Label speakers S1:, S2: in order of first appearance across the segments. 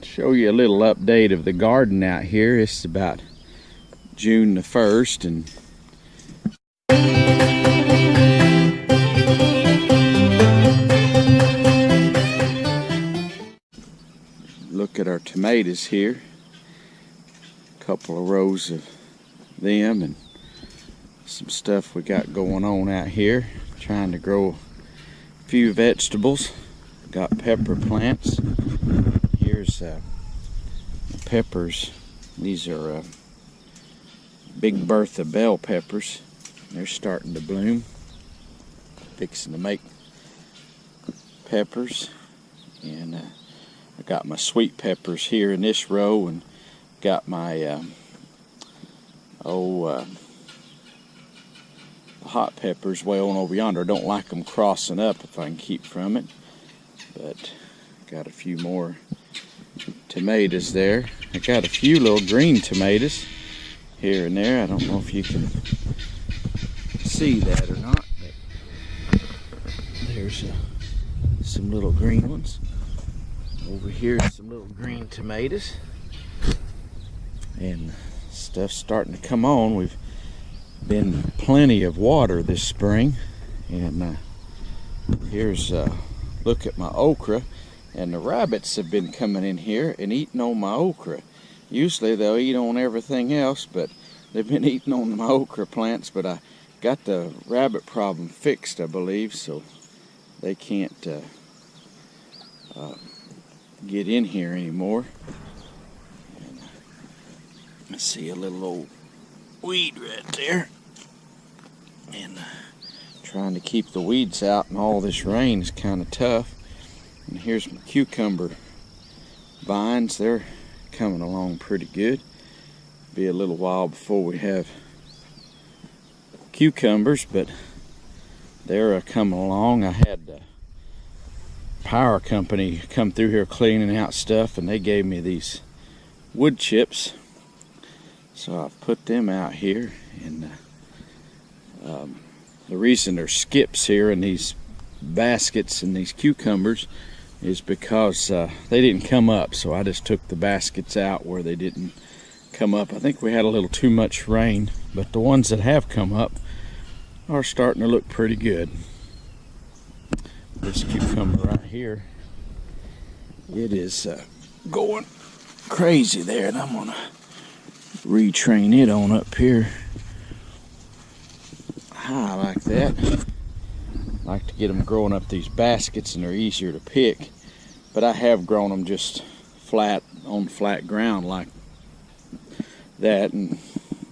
S1: Show you a little update of the garden out here. It's about June the 1st, and look at our tomatoes here. A couple of rows of them and some stuff we got going on out here. Trying to grow a few vegetables. Got pepper plants. Here's peppers. These are Big Bertha bell peppers. They're starting to bloom. Fixing to make peppers. And I got my sweet peppers here in this row, and got my hot peppers way on over yonder. I don't like them crossing up if I can keep from it, but got a few more tomatoes there. I got a few little green tomatoes here and there. I don't know if you can see that or not, but there's some little green ones. Over here, some little green tomatoes, and stuff's starting to come on. We've been plenty of water this spring, and here's look at my okra, and the rabbits have been coming in here and eating on my okra. Usually they'll eat on everything else, but they've been eating on my okra plants. But I got the rabbit problem fixed, I believe, so they can't get in here anymore. And I see a little old weed right there, and trying to keep the weeds out in all this rain is kind of tough. And here's my cucumber vines. They're coming along pretty good. Be a little while before we have cucumbers, but they're coming along. I had the power company come through here cleaning out stuff, and they gave me these wood chips, so I've put them out here. And the reason there's skips here in these baskets and these cucumbers is because they didn't come up, so I just took the baskets out where they didn't come up. I think we had a little too much rain, but the ones that have come up are starting to look pretty good. This cucumber right here, it is going crazy there, and I'm gonna retrain it on up here high like that. I like to get them growing up these baskets, and they're easier to pick. But I have grown them just flat on flat ground like that, and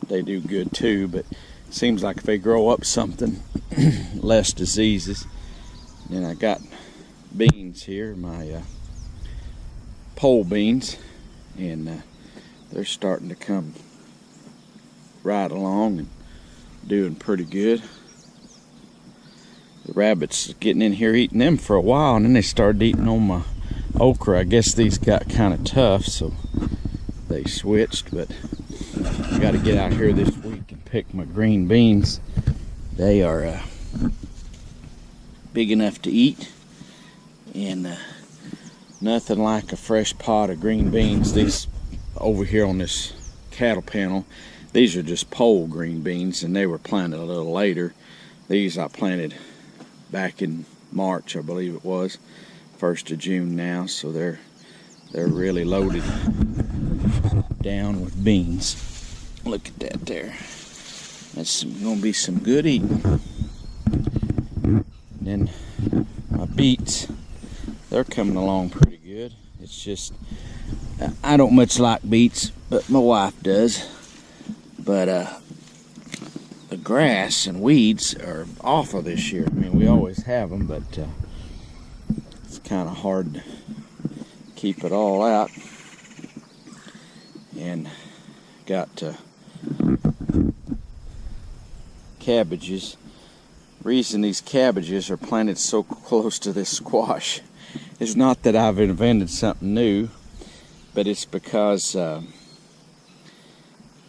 S1: they do good too. But it seems like if they grow up something, less diseases. Then I got beans here, my pole beans, and they're starting to come right along and doing pretty good. The rabbits getting in here eating them for a while, and then they started eating on my okra. I guess these got kind of tough, so they switched. But I got to get out here this week and pick my green beans. They are big enough to eat, and nothing like a fresh pot of green beans. These over here on this cattle panel, these are just pole green beans, and they were planted a little later. These I planted back in March, I believe it was, 1st of June now, so they're really loaded down with beans. Look at that there. That's gonna be some good eating. And then my beets, they're coming along pretty good. It's just, I don't much like beets, but my wife does. But the grass and weeds are awful this year. I mean, we always have them, but it's kind of hard to keep it all out. And got cabbages. Reason these cabbages are planted so close to this squash is not that I've invented something new, but it's because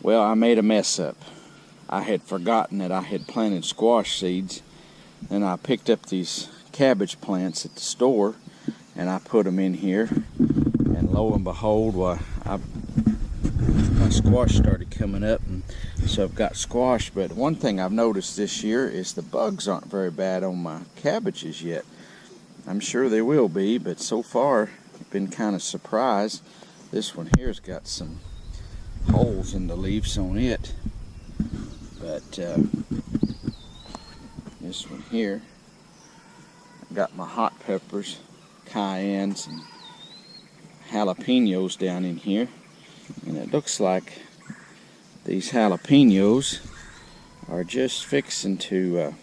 S1: well, I made a mess up. I had forgotten that I had planted squash seeds, and I picked up these cabbage plants at the store, and I put them in here, and lo and behold, my squash started coming up, and so I've got squash. But one thing I've noticed this year is the bugs aren't very bad on my cabbages yet. I'm sure they will be, but so far I've been kind of surprised. This one here's got some holes in the leaves on it, but this one here, I've got my hot peppers, cayennes, and jalapenos down in here, and it looks like these jalapenos are just fixing to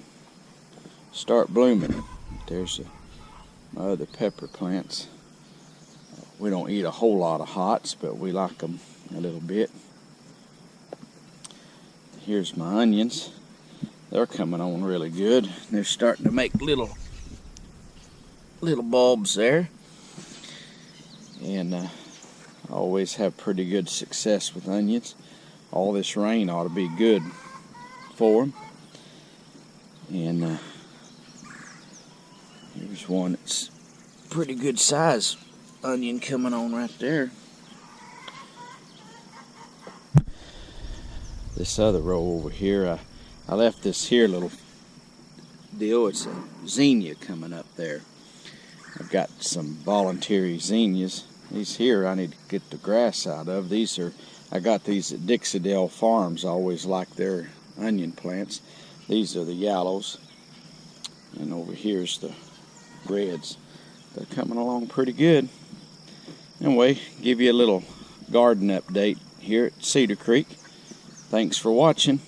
S1: start blooming. There's my other pepper plants. We don't eat a whole lot of hots, but we like them a little bit. Here's my onions. They're coming on really good. They're starting to make little bulbs there. And I always have pretty good success with onions. All this rain ought to be good for them. And here's one that's pretty good size onion coming on right there. This other row over here, I left this here little deal. It's a zinnia coming up there. I've got some voluntary zinnias. These here I need to get the grass out of. I got these at Dixie Farms. I always like their onion plants. These are the yellows, and over here's the reds. They're coming along pretty good. Anyway, give you a little garden update here at Cedar Creek. Thanks for watching.